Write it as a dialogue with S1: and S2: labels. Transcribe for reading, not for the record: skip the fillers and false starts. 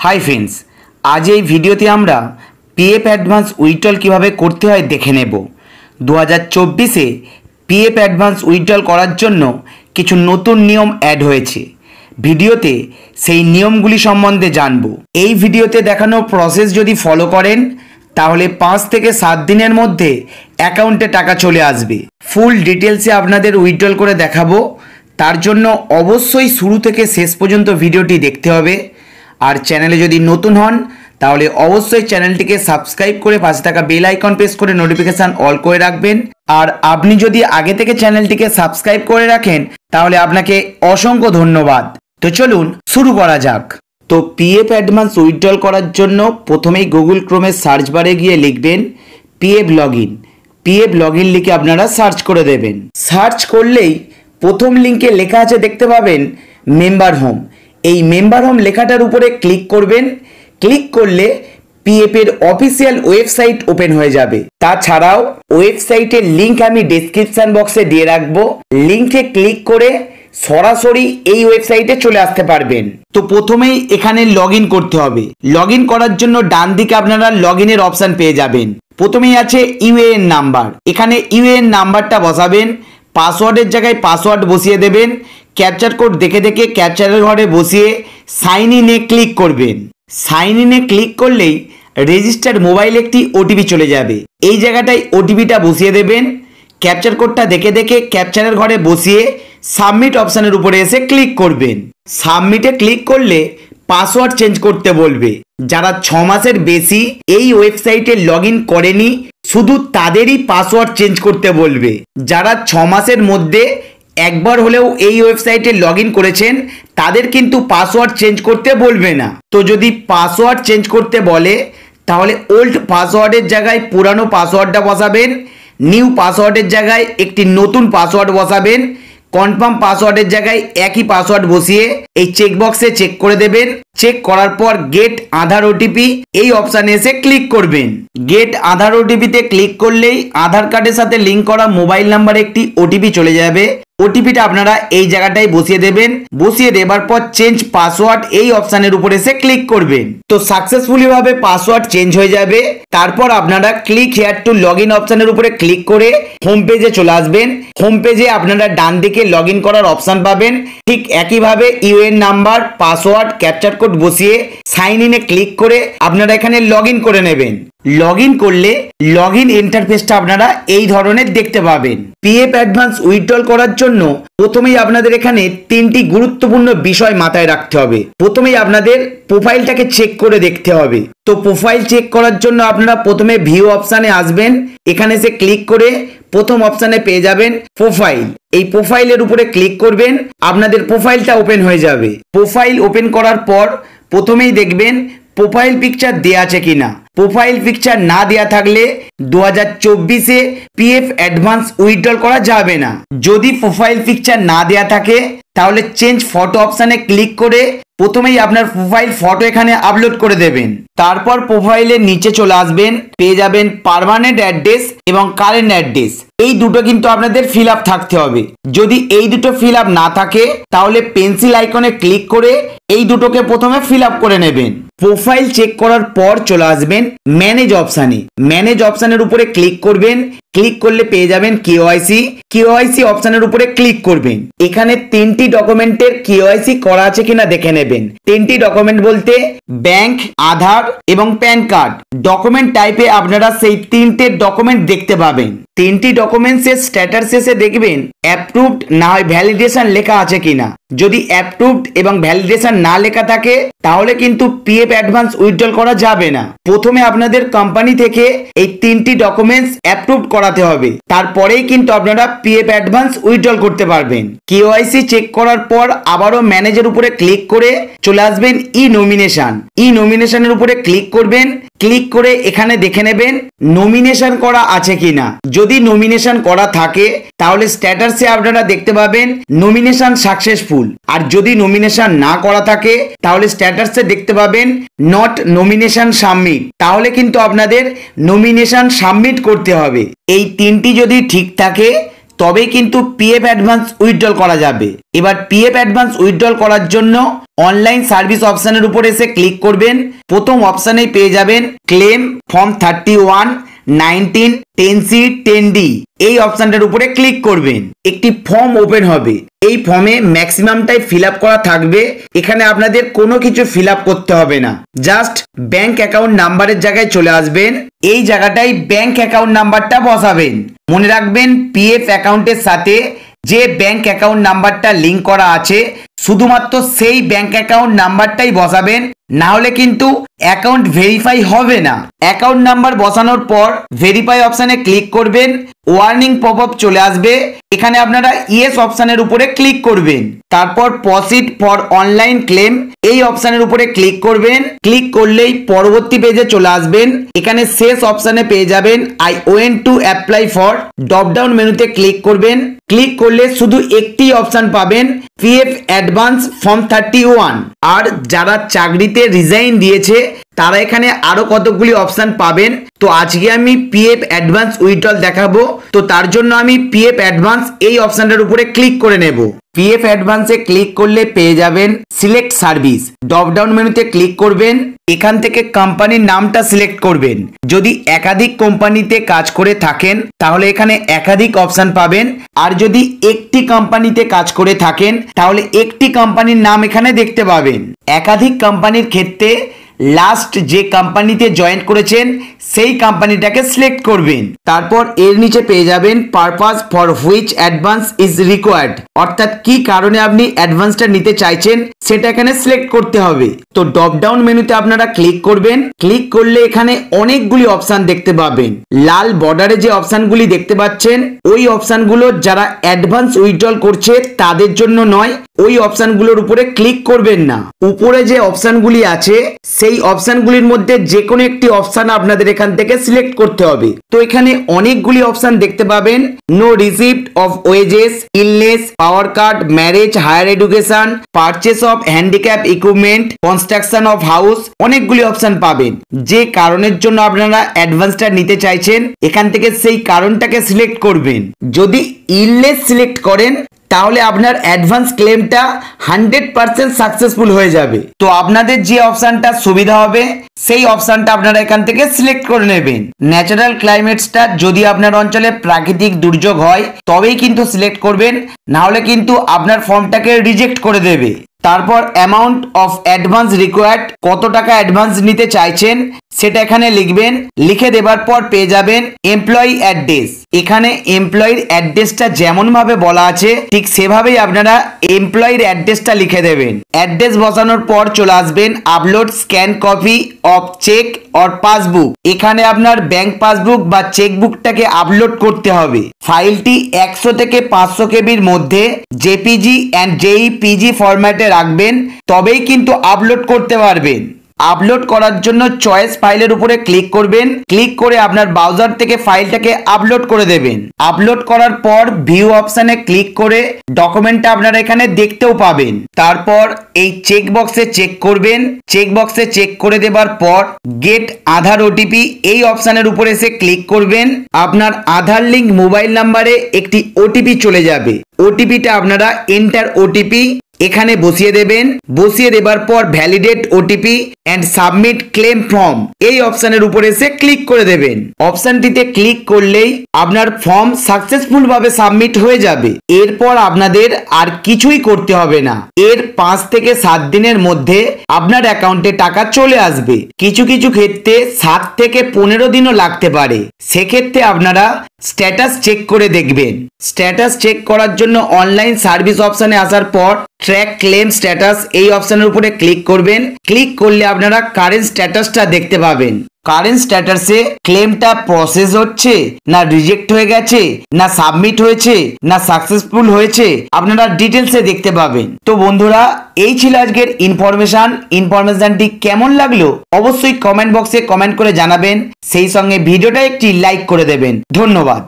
S1: Hi friends आज ये भिडियोते आमरा पीएफ एडभांस उइथड्रल किभाबे करते हय देखे नेब। 2024 पीएफ एडभांस उइथड्रल करार जन्य किछु नतून नियम ऐड हयेछे। भिडियोते सेई नियमगुली सम्बन्धे जानबो। एई भिडियोते देखानो प्रसेस यदि फलो करें ताहले 5 থেকে 7 दिनेर मध्य अ্যাকাউন্টে टाका चले आसबे। फुल डिटेल्से आपनादेर उइथड्रल करे देखाबो। तार जन्य अवश्यई शुरू थेके शेष पर्यन्त भिडियोटी देखते हबे। और चैनेले यदि नतून हन ताहले अवश्यई चैनलटिके सबस्क्राइब करे पाशे थाका बेल आइकन प्रेस करे नोटिफिकेशन अल करे राखबेन। और आपनि यदि आगे थेके चैनलटिके सबस्क्राइब करे राखें ताहले आपनाके असंख्य धन्यवाद। तो चलुन शुरू करा जाक। तो पीएफ एडभांस उइथड्रल करार जन्य प्रथमेई गुगल क्रोमे सार्च बारे गिये लिखबेन पीएफ लगइन। पीएफ लगइन लिखे आपनारा सार्च करे देबेन। सार्च करलेई प्रथम लिंके लेखा आछे देखते पाबेन मेम्बर होम। এই মেম্বার হোম লেখাটার উপরে ক্লিক করবেন। ক্লিক করলে পিএফ এর অফিসিয়াল ওয়েবসাইট ওপেন হয়ে যাবে। তাছাড়াও ওয়েবসাইটের লিংক আমি ডেসক্রিপশন বক্সে দিয়ে রাখবো। লিংকে ক্লিক করে সরাসরি এই ওয়েবসাইটে চলে আসতে পারবেন। তো প্রথমেই এখানে লগইন করতে হবে। লগইন করার জন্য ডান দিকে আপনারা লগইনের অপশন পেয়ে যাবেন। প্রথমেই আছে ইউএএন নাম্বার। এখানে ইউএএন নাম্বারটা বসাবেন। পাসওয়ার্ডের জায়গায় পাসওয়ার্ড বসিয়ে দেবেন। ক্যাপচার কোড দেখে দেখে ক্যাপচারের ঘরে বসিয়ে সাইন ইনে ক্লিক করবেন। সাইন ইনে ক্লিক করলেই রেজিস্টার্ড মোবাইল একটি ওটিপি চলে যাবে। এই জায়গাটায় ওটিপিটা বসিয়ে দেবেন। ক্যাপচার কোডটা দেখে দেখে ক্যাপচারের ঘরে বসিয়ে সাবমিট অপশনের উপরে এসে ক্লিক করবেন। সাবমিটে ক্লিক করলে পাসওয়ার্ড চেঞ্জ করতে বলবে। যারা 6 মাসের বেশি এই ওয়েবসাইটে লগইন করেনি শুধু তাদেরই পাসওয়ার্ড চেঞ্জ করতে বলবে। যারা 6 মাসের মধ্যে একবার হলেও এই ওয়েবসাইটে লগইন করেছেন তাদের কিন্তু পাসওয়ার্ড চেঞ্জ করতে বলবে না। তো যদি পাসওয়ার্ড চেঞ্জ করতে বলে তাহলে ওল্ড পাসওয়ার্ডের জায়গায় পুরানো পাসওয়ার্ডটা বসাবেন। নিউ পাসওয়ার্ডের জায়গায় একটি নতুন পাসওয়ার্ড বসাবেন। কনফার্ম পাসওয়ার্ডের জায়গায় একই পাসওয়ার্ড বসিয়ে এই চেকবক্সে চেক করে দেবেন। চেক করার পর গেট আধার ওটিপি এই অপশানে এসে ক্লিক করবেন। গেট আধার ওটিপিতে ক্লিক করলেই আধার কার্ডের সাথে লিংক করা মোবাইল নাম্বারে একটি ওটিপি চলে যাবে। ওটিপিটা আপনারা এই জায়গাটায় বসিয়ে দেবেন। বসিয়ে দেবার পর চেঞ্জ পাসওয়ার্ড এই অপশানের উপর এসে ক্লিক করবেন। তো সাকসেসফুলি ভাবে পাসওয়ার্ড চেঞ্জ হয়ে যাবে। তারপর আপনারা ক্লিক হিয়ার টু লগইন অপশানের উপরে ক্লিক করে হোম পেজে চলে আসবেন। হোম পেজে আপনারা ডান দিকে লগইন করার অপশান পাবেন। ঠিক একইভাবে UAN number password capture code বসিয়ে সাইন ইনে ক্লিক করে আপনারা এখানে লগইন করে নেবেন। লগইন করলে লগইন ইন্টারফেসটা আপনারা এই ধরনের দেখতে পাবেন। পিএফ অ্যাডভান্স উইথড্রল করার জন্য প্রথমেই আপনাদের এখানে 3টি গুরুত্বপূর্ণ বিষয় মাথায় রাখতে হবে। প্রথমেই আপনাদের প্রোফাইলটাকে চেক করে দেখতে হবে। তো প্রোফাইল চেক করার জন্য আপনারা প্রথমে ভিউ অপশানে আসবেন। এখানে এসে ক্লিক করে প্রথম অপশানে পেয়ে যাবেন প্রোফাইল। এই প্রোফাইলের উপরে ক্লিক করবেন। আপনাদের প্রোফাইলটা ওপেন হয়ে যাবে। প্রোফাইল ওপেন করার পর প্রথমেই দেখবেন প্রোফাইল পিকচার দেয়া আছে কিনা। প্রোফাইল পিকচার না দেয়া থাকলে 2024 পিএফ অ্যাডভান্স উইথড্রল করা যাবে না। যদি প্রোফাইল পিকচার না দেয়া থাকে তাহলে চেঞ্জ ফটো অপশানে ক্লিক করে প্রথমেই আপনার প্রোফাইল ফটো এখানে আপলোড করে দেবেন। তারপর প্রোফাইলের নিচে চলে আসবেন। পেয়ে যাবেন পার্মানেন্ট অ্যাড্রেস এবং কারেন্ট অ্যাড্রেস। এই দুটো কিন্তু আপনাদের ফিল আপ থাকতে হবে। যদি এই দুটো ফিল আপ না থাকে তাহলে পেন্সিল আইকনে ক্লিক করে এই দুটোকে প্রথমে ফিল আপ করে নেবেন। প্রোফাইল চেক করার পর চলে আসবেন ম্যানেজ অপশানে। ম্যানেজ অপশানের উপরে ক্লিক করবেন। ক্লিক করলে পেয়ে যাবেন কেওয়াইসি। কেওয়াইসি অপশানের উপরে ক্লিক করবেন। এখানে 3টি ডকুমেন্টের কেওয়াইসি করা আছে কিনা দেখে নেবেন। 3টি ডকুমেন্ট বলতে ব্যাংক, আধার এবং প্যান কার্ড। ডকুমেন্ট টাইপে আপনারা সেই 3টে ডকুমেন্ট দেখতে পাবেন। 3টি ডকুমেন্টসের স্ট্যাটাস শেষে দেখবেন অ্যাপ্রুভড না হয় ভ্যালিডেশন লেখা আছে কিনা। যদি অ্যাপ্রুভড এবং ভ্যালিডেশন না লেখা থাকে তাহলে কিন্তু পিএফ অ্যাডভান্স উইথড্রল করা যাবে না। প্রথমে আপনাদের কোম্পানি থেকে এই 3টি ডকুমেন্টস অ্যাপ্রুভড করাতে হবে। তারপরেই কিন্তু আপনারা পিএফ অ্যাডভান্স উইথড্রল করতে পারবেন। কেওয়াইসি চেক করার পর আবারও ম্যানেজের উপরে ক্লিক করে চলে আসবেন ই নমিনেশন। ই নমিনেশনের উপরে ক্লিক করবেন। ক্লিক করে এখানে দেখে নেবেন নমিনেশন করা আছে কিনা। যদি নমিনেশন করা থাকে তাহলে স্ট্যাটাসে আপনারা দেখতে পাবেন নমিনেশন সাকসেসফুল। আর যদি নমিনেশন না করা থাকে তাহলে স্ট্যাটাসে দেখতে পাবেন নট নমিনেশন সাবমিট। তাহলে কিন্তু আপনাদের নমিনেশন সাবমিট করতে হবে। এই 3টি যদি ঠিক থাকে তবেই কিন্তু পিএফ অ্যাডভান্স উইথড্রল করা যাবে। এবার পিএফ অ্যাডভান্স উইথড্রল করার জন্য অনলাইন সার্ভিস অপশনের উপর এসে ক্লিক করবেন। প্রথম অপশনেই পেয়ে যাবেন ক্লেম ফর্ম 31 19 10C 10D, এই অপশনটার উপরে ক্লিক করবেন। একটি ফর্ম ওপেন হবে। এই ফর্মে ম্যাক্সিমামটাই ফিল আপ করা থাকবে। এখানে আপনাদের কোনো কিছু ফিল আপ করতে হবে না, জাস্ট ব্যাংক অ্যাকাউন্ট নাম্বারের জায়গায় চলে আসবেন। এই জায়গাটায় ব্যাংক অ্যাকাউন্ট নাম্বারটা বসাবেন। মনে রাখবেন পিএফ অ্যাকাউন্টের সাথে যে ব্যাংক অ্যাকাউন্ট নাম্বারটা লিঙ্ক করা আছে শুধুমাত্র সেই ব্যাংক অ্যাকাউন্ট নাম্বারটাই বসাবেন, না হলে কিন্তু অ্যাকাউন্ট ভেরিফাই হবে না। অ্যাকাউন্ট নাম্বার বসানোর পর ভেরিফাই অপশানে ক্লিক করবেন। ওয়ার্নিং পপআপ চলে আসবে। এখানে আপনারা ইয়েস অপশানের উপরে ক্লিক করবেন। তারপর প্রসিড ফর অনলাইন ক্লেম এই অপশানের উপরে ক্লিক করবেন। ক্লিক করলেই পরবর্তী পেজে চলে আসবেন। এখানে শেষ অপশানে পেয়ে যাবেন I went to apply for, drop down মেনুতে ক্লিক করবেন। ক্লিক করলে শুধু একটি অপশান পাবেন, পিএফ অ্যাডভান্স ফর্ম 31। আর যারা চাকরিতে রিজাইন দিয়েছে তারা এখানে আরো কতগুলি অপশন পাবেন। তো আজকে আমি পিএফ অ্যাডভান্স উইথড্রল দেখাবো। তো তার জন্য আমি পিএফ অ্যাডভান্স এই অপশনটার উপরে ক্লিক করে নেব। পিএফ অ্যাডভান্সে ক্লিক করলে পেয়ে যাবেন সিলেক্ট সার্ভিস, ড্রপ ডাউন মেনুতে ক্লিক করবেন। এখান থেকে কোম্পানির নামটা সিলেক্ট করবেন। যদি একাধিক কোম্পানিতে কাজ করে থাকেন তাহলে এখানে একাধিক অপশন পাবেন, আর যদি একটি কোম্পানিতে কাজ করে থাকেন তাহলে একটি কোম্পানির নাম এখানে দেখতে পাবেন। একাধিক কোম্পানির ক্ষেত্রে লাস্ট যে কোম্পানিতে জয়েন করেছেন সেই কোম্পানিটাকে সিলেক্ট করবেন। তারপর এর নিচে পেয়ে যাবেন purpose for which advance is required, অর্থাৎ কি কারণে আপনি অ্যাডভান্সটা নিতে চাইছেন সেটা এখানে সিলেক্ট করতে হবে। তো ড্রপ ডাউন মেনুতে আপনারা ক্লিক করবেন। ক্লিক করলে এখানে অনেকগুলি অপশন দেখতে পাবেন। লাল বর্ডারে যে অপশনগুলি দেখতে পাচ্ছেন ওই অপশনগুলো যারা অ্যাডভান্স উইথড্রল করছে তাদের জন্য নয়, ওই অপশনগুলোর উপরে ক্লিক করবেন না। উপরে যে অপশনগুলি আছে সেই অপশনগুলির মধ্যে যে কোনো একটি অপশন আপনাদের এখান থেকে সিলেক্ট করতে হবে। তো এখানে অনেকগুলি অপশন দেখতে পাবেন, no receipt of wages, illness, power card, marriage, higher education, purchase of handicap equipment, construction of house, অনেকগুলি অপশন পাবেন। যে কারণের জন্য আপনারা অ্যাডভান্সটা নিতে চাইছেন এখান থেকে সেই কারণটাকে সিলেক্ট করবেন। যদি ইলনেস সিলেক্ট করেন তাহলে আপনার অ্যাডভান্স ক্লেমটা 100% সাকসেসফুল হয়ে যাবে। তো আপনাদের যে অপশনটা সুবিধা হবে সেই অপশনটা আপনারা এখান থেকে সিলেক্ট করে নেবেন। ন্যাচারাল ক্লাইমেটসটা যদি আপনার অঞ্চলে প্রাকৃতিক দুর্যোগ হয় তবেই কিন্তু সিলেক্ট করবেন, না হলে কিন্তু আপনার ফর্মটাকে রিজেক্ট করে দেবে। তারপর অ্যামাউন্ট অফ অ্যাডভান্স রিকোয়ার্ড, কত টাকা অ্যাডভান্স নিতে চাইছেন সেটা এখানে লিখবেন। লিখে দেবার পর পেয়ে যাবেন এমপ্লয়ি অ্যাড্রেস। এখানে এমপ্লয়ির অ্যাড্রেসটা যেমন ভাবে বলা আছে ঠিক সেভাবেই আপনারা এমপ্লয়ির অ্যাড্রেসটা লিখে দেবেন। অ্যাড্রেস বসানোর পর চলে আসবেন upload scan copy of cheque or passbook. এখানে আপনার ব্যাংক পাসবুক বা চেকবুকটাকে আপলোড করতে হবে। ফাইলটি 100 থেকে 500 কেবির মধ্যে জেপিজি অ্যান্ড জেইপিজি ফরম্যাটে রাখবেন, তবেই কিন্তু আপলোড করতে পারবেন। আপলোড করার জন্য চয়েস ফাইলের উপরে ক্লিক করবেন। ক্লিক করে আপনার ব্রাউজার থেকে ফাইলটাকে আপলোড করে দেবেন। আপলোড করার পর ভিউ অপশানে ক্লিক করে ডকুমেন্টটা আপনারা এখানে দেখতেও পাবেন। তারপর এই চেক বক্সে চেক করবেন। চেক বক্সে চেক করে দেবার পর গেট আধার ওটিপি এই অপশানের উপরে এসে ক্লিক করবেন। আপনার আধার লিঙ্ক মোবাইল নাম্বারে একটি ওটিপি চলে যাবে। ওটিপিটা আপনারা এন্টার ওটিপি এখানে বসিয়ে দেবেন। বসিয়ে দেবার পর validate OTP and submit claim form এই অপশনের উপরে এসে ক্লিক করে দেবেন। অপশনটিতে ক্লিক করলেই আপনার ফর্ম সাকসেসফুল ভাবে সাবমিট হয়ে যাবে। এরপর আপনাদের আর কিছুই করতে হবে না। এর 5 থেকে 7 দিনের মধ্যে আপনার অ্যাকাউন্টে টাকা চলে আসবে। কিছু কিছু ক্ষেত্রে 7 থেকে 15 দিনও লাগতে পারে। সেক্ষেত্রে আপনারা স্ট্যাটাস চেক করে দেখবেন। স্ট্যাটাস চেক করার জন্য অনলাইন সার্ভিস অপশনে আসার পর ট্র্যাক ক্লেম স্ট্যাটাস এই অপশনের উপরে ক্লিক করবেন। ক্লিক করলে আপনারা কারেন্ট স্ট্যাটাসটা দেখতে পাবেন। কারেন্ট স্ট্যাটাসে ক্লেমটা প্রসেস হচ্ছে না রিজেক্ট হয়ে গেছে না সাবমিট হয়েছে না সাকসেসফুল হয়েছে আপনারা ডিটেলসে দেখতে পাবেন। তো বন্ধুরা এই ছিল আজকের ইনফরমেশনটি কেমন লাগলো অবশ্যই কমেন্ট বক্সে কমেন্ট করে জানাবেন। সেই সঙ্গে ভিডিওটা একটি লাইক করে দেবেন। ধন্যবাদ।